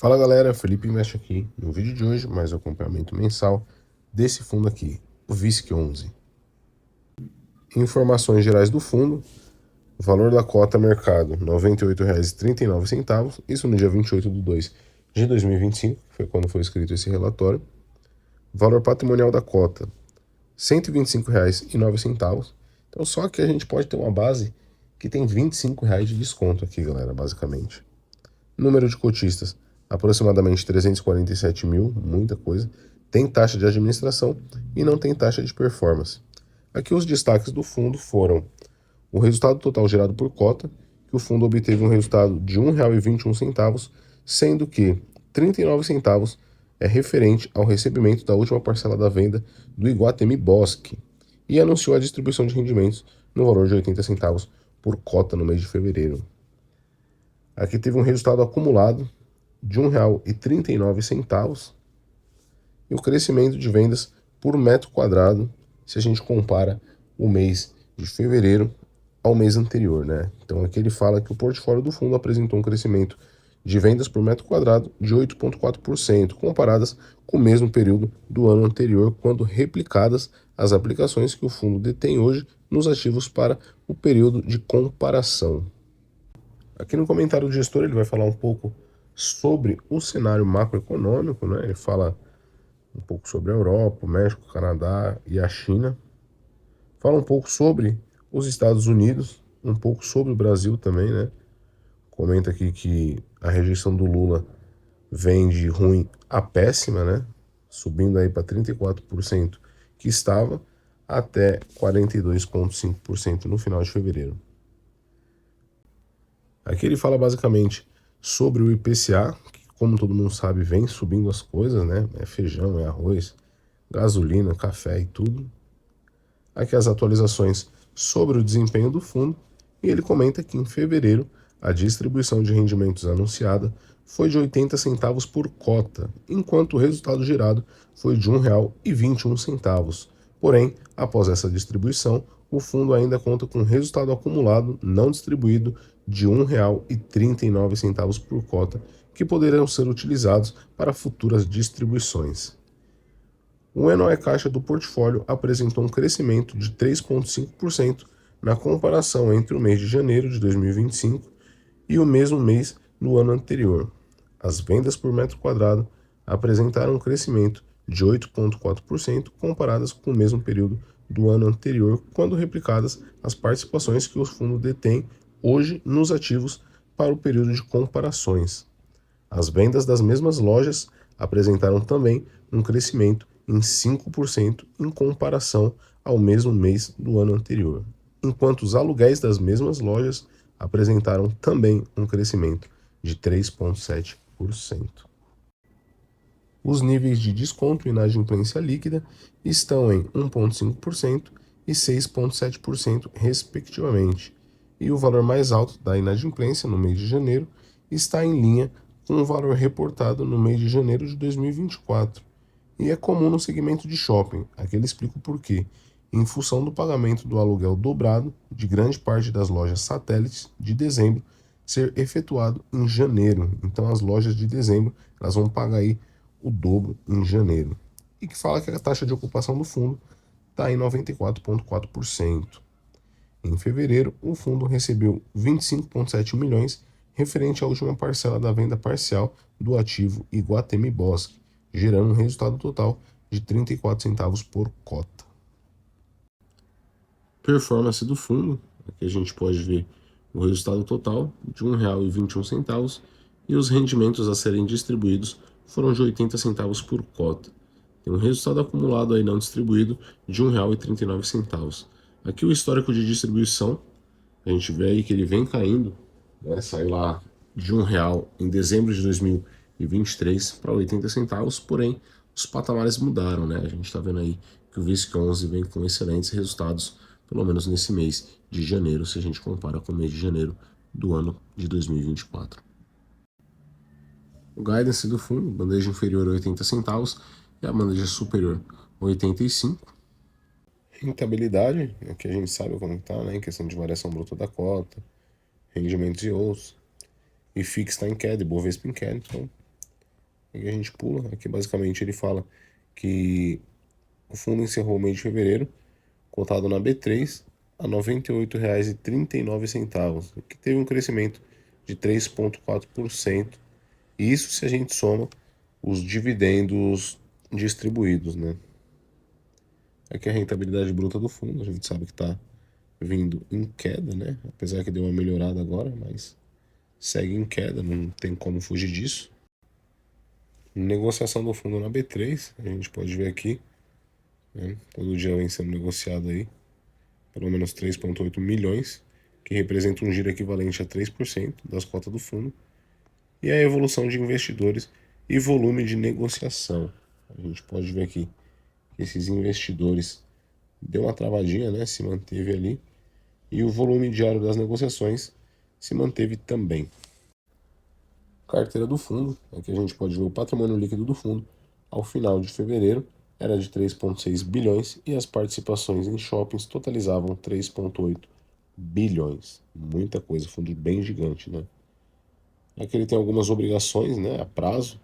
Fala galera, Felipe Invest aqui. No vídeo de hoje, mais um acompanhamento mensal desse fundo aqui, o VISC11. Informações gerais do fundo: valor da cota mercado R$ 98,39, isso no dia 28 de 2 de 2025, que foi quando foi escrito esse relatório. Valor patrimonial da cota R$ 125,09. Então só que a gente pode ter uma base que tem R$ 25 de desconto aqui, galera, basicamente. Número de cotistas, aproximadamente 347 mil, muita coisa. Tem taxa de administração e não tem taxa de performance. Aqui os destaques do fundo foram o resultado total gerado por cota, que o fundo obteve um resultado de R$ 1,21, sendo que 39 centavos é referente ao recebimento da última parcela da venda do Iguatemi Bosque, e anunciou a distribuição de rendimentos no valor de 80 centavos por cota no mês de fevereiro. Aqui teve um resultado acumulado de R$ 1,39 e o crescimento de vendas por metro quadrado, se a gente compara o mês de fevereiro ao mês anterior, né? Então aqui ele fala que o portfólio do fundo apresentou um crescimento de vendas por metro quadrado de 8,4%, comparadas com o mesmo período do ano anterior, quando replicadas as aplicações que o fundo detém hoje nos ativos para o período de comparação. Aqui no comentário do gestor ele vai falar um pouco sobre o cenário macroeconômico, né? Ele fala um pouco sobre a Europa, o México, o Canadá e a China. Fala um pouco sobre os Estados Unidos, um pouco sobre o Brasil também, né? Comenta aqui que a rejeição do Lula vem de ruim a péssima, né? Subindo aí para 34% que estava até 42,5% no final de fevereiro. Aqui ele fala basicamente sobre o IPCA, que como todo mundo sabe vem subindo as coisas, né? É feijão, é arroz, gasolina, café e tudo. Aqui as atualizações sobre o desempenho do fundo, e ele comenta que em fevereiro a distribuição de rendimentos anunciada foi de 80 centavos por cota, enquanto o resultado gerado foi de R$ 1,21. Porém, após essa distribuição, o fundo ainda conta com resultado acumulado não distribuído de R$ 1,39 por cota, que poderão ser utilizados para futuras distribuições. O NOE caixa do portfólio apresentou um crescimento de 3,5% na comparação entre o mês de janeiro de 2025 e o mesmo mês do ano anterior. As vendas por metro quadrado apresentaram um crescimento de 8,4% comparadas com o mesmo período do ano anterior, quando replicadas as participações que o fundo detém hoje nos ativos para o período de comparações. As vendas das mesmas lojas apresentaram também um crescimento em 5% em comparação ao mesmo mês do ano anterior, enquanto os aluguéis das mesmas lojas apresentaram também um crescimento de 3,7%. Os níveis de desconto e inadimplência líquida estão em 1,5% e 6,7%, respectivamente, e o valor mais alto da inadimplência no mês de janeiro está em linha com o valor reportado no mês de janeiro de 2024, e é comum no segmento de shopping. Aqui ele explica o porquê. Em função do pagamento do aluguel dobrado de grande parte das lojas satélites de dezembro ser efetuado em janeiro. Então as lojas de dezembro elas vão pagar aí o dobro em janeiro. E que fala que a taxa de ocupação do fundo está em 94,4%. Em fevereiro, o fundo recebeu 25,7 milhões referente à última parcela da venda parcial do ativo Iguatemi Bosque, gerando um resultado total de 34 centavos por cota. Performance do fundo, aqui a gente pode ver o resultado total de R$ 1,21 e os rendimentos a serem distribuídos foram de 80 centavos por cota. Tem um resultado acumulado aí não distribuído de R$ 1,39. Aqui o histórico de distribuição, a gente vê aí que ele vem caindo, né? Saiu lá de R$ 1 em dezembro de 2023 para 80 centavos, porém os patamares mudaram, né? A gente está vendo aí que o VISC11 vem com excelentes resultados, pelo menos nesse mês de janeiro, se a gente compara com o mês de janeiro do ano de 2024. O guidance do fundo, bandeja inferior 80 centavos e a bandeja superior 85. Rentabilidade, aqui a gente sabe como está, né? Em questão de variação bruta da cota, rendimentos e outros. E FIX está em queda, e Bovespa em queda, então Aqui a gente pula, aqui basicamente ele fala que o fundo encerrou o mês de fevereiro, cotado na B3, a R$ 98,39, que teve um crescimento de 3,4%. Isso se a gente soma os dividendos distribuídos, né? Aqui a rentabilidade bruta do fundo, a gente sabe que está vindo em queda, né? Apesar que deu uma melhorada agora, mas segue em queda, não tem como fugir disso. Negociação do fundo na B3, a gente pode ver aqui, né? Todo dia vem sendo negociado aí, pelo menos 3,8 milhões, que representa um giro equivalente a 3% das cotas do fundo, e a evolução de investidores e volume de negociação. A gente pode ver aqui que esses investidores deu uma travadinha, né? Se manteve ali, e o volume diário das negociações se manteve também. Carteira do fundo, aqui a gente pode ver o patrimônio líquido do fundo ao final de fevereiro era de 3,6 bilhões e as participações em shoppings totalizavam 3,8 bilhões. Muita coisa, fundo bem gigante, né? Aqui ele tem algumas obrigações, né, a prazo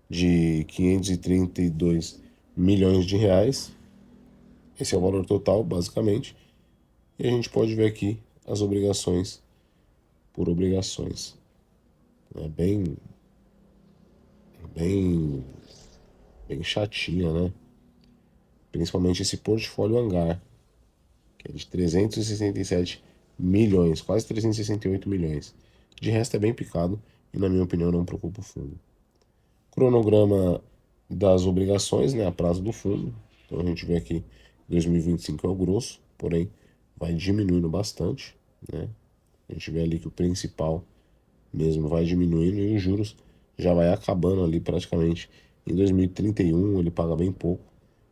de 532 milhões de reais. Esse é o valor total, basicamente. E a gente pode ver aqui as obrigações por obrigações. É bem, bem chatinha, né? Principalmente esse portfólio hangar, que é de 367 milhões, quase 368 milhões. De resto é bem picado e, na minha opinião, não preocupa o fundo. Cronograma das obrigações, né, a prazo do fundo. Então a gente vê aqui 2025 é o grosso, porém vai diminuindo bastante, né? A gente vê ali que o principal mesmo vai diminuindo e os juros já vai acabando ali praticamente. Em 2031 ele paga bem pouco,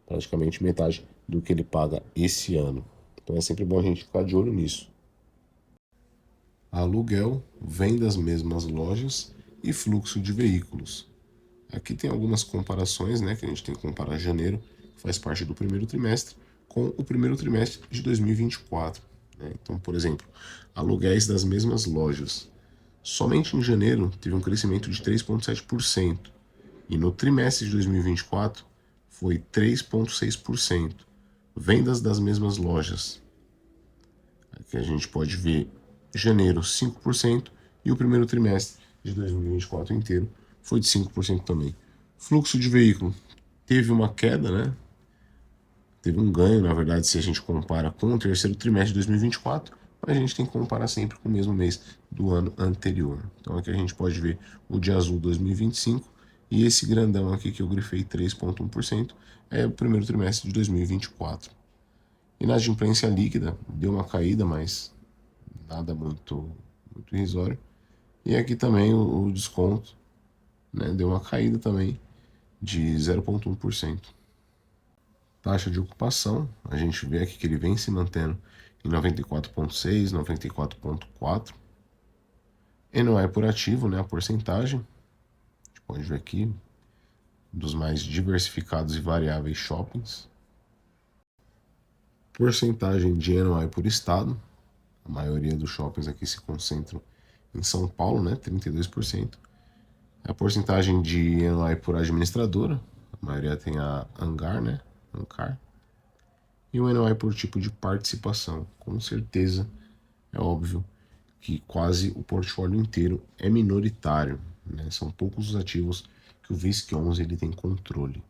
praticamente metade do que ele paga esse ano. Então é sempre bom a gente ficar de olho nisso. Aluguel, vem das mesmas lojas e fluxo de veículos. Aqui tem algumas comparações, né, que a gente tem que comparar janeiro, que faz parte do primeiro trimestre, com o primeiro trimestre de 2024. Né? Então, por exemplo, aluguéis das mesmas lojas. Somente em janeiro teve um crescimento de 3,7% e no trimestre de 2024 foi 3,6%. Vendas das mesmas lojas. Aqui a gente pode ver janeiro 5% e o primeiro trimestre de 2024 inteiro foi de 5% também. Fluxo de veículo teve uma queda, né? Teve um ganho, na verdade, se a gente compara com o terceiro trimestre de 2024, mas a gente tem que comparar sempre com o mesmo mês do ano anterior. Então aqui a gente pode ver o de azul 2025 e esse grandão aqui que eu grifei 3,1% é o primeiro trimestre de 2024. Inadimplência líquida deu uma caída, mas nada muito irrisório. E aqui também o desconto, né, deu uma caída também de 0,1%. Taxa de ocupação, a gente vê aqui que ele vem se mantendo em 94,6, 94,4. NOI por ativo, né, a porcentagem, a gente pode ver aqui, dos mais diversificados e variáveis shoppings. Porcentagem de NOI por estado, a maioria dos shoppings aqui se concentram em São Paulo, né, 32%. A porcentagem de NOI por administradora, a maioria tem a Hangar, né, Ancar. E o NOI por tipo de participação, com certeza, é óbvio que quase o portfólio inteiro é minoritário, né? São poucos os ativos que o VISC11 ele tem controle.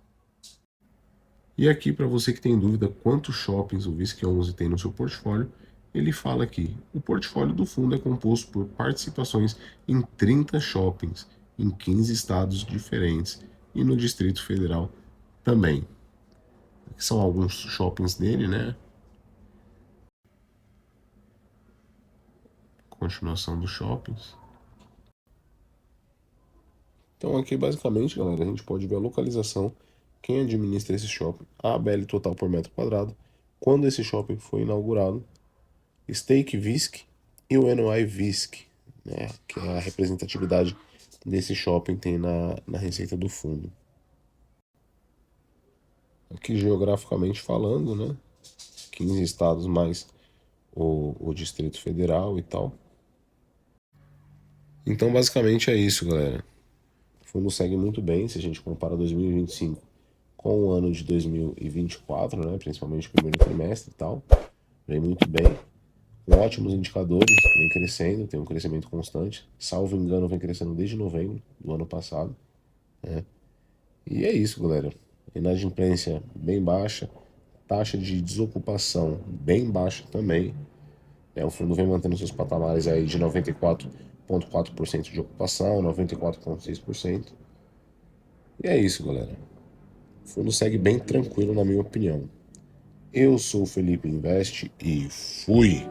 E aqui, para você que tem dúvida quantos shoppings o VISC11 tem no seu portfólio, ele fala aqui, o portfólio do fundo é composto por participações em 30 shoppings, em 15 estados diferentes e no Distrito Federal também. Aqui são alguns shoppings dele, né? Continuação dos shoppings. Então aqui basicamente, galera, a gente pode ver a localização, quem administra esse shopping, a ABL total por metro quadrado, quando esse shopping foi inaugurado, Stake VISC e o NOI VISC, né, que é a representatividade desse shopping tem na receita do fundo. Aqui geograficamente falando, né, 15 estados mais o Distrito Federal e tal. Então basicamente é isso, galera. O fundo segue muito bem se a gente compara 2025 com o ano de 2024, né? Principalmente o primeiro trimestre e tal. Vem muito bem, com ótimos indicadores, vem crescendo, tem um crescimento constante. Salvo engano, vem crescendo desde novembro do ano passado. E é isso, galera. Inadimplência bem baixa, taxa de desocupação bem baixa também. O fundo vem mantendo seus patamares aí de 94,4% de ocupação, 94,6%. E é isso, galera. O fundo segue bem tranquilo, na minha opinião. Eu sou o Felipe Invest e fui!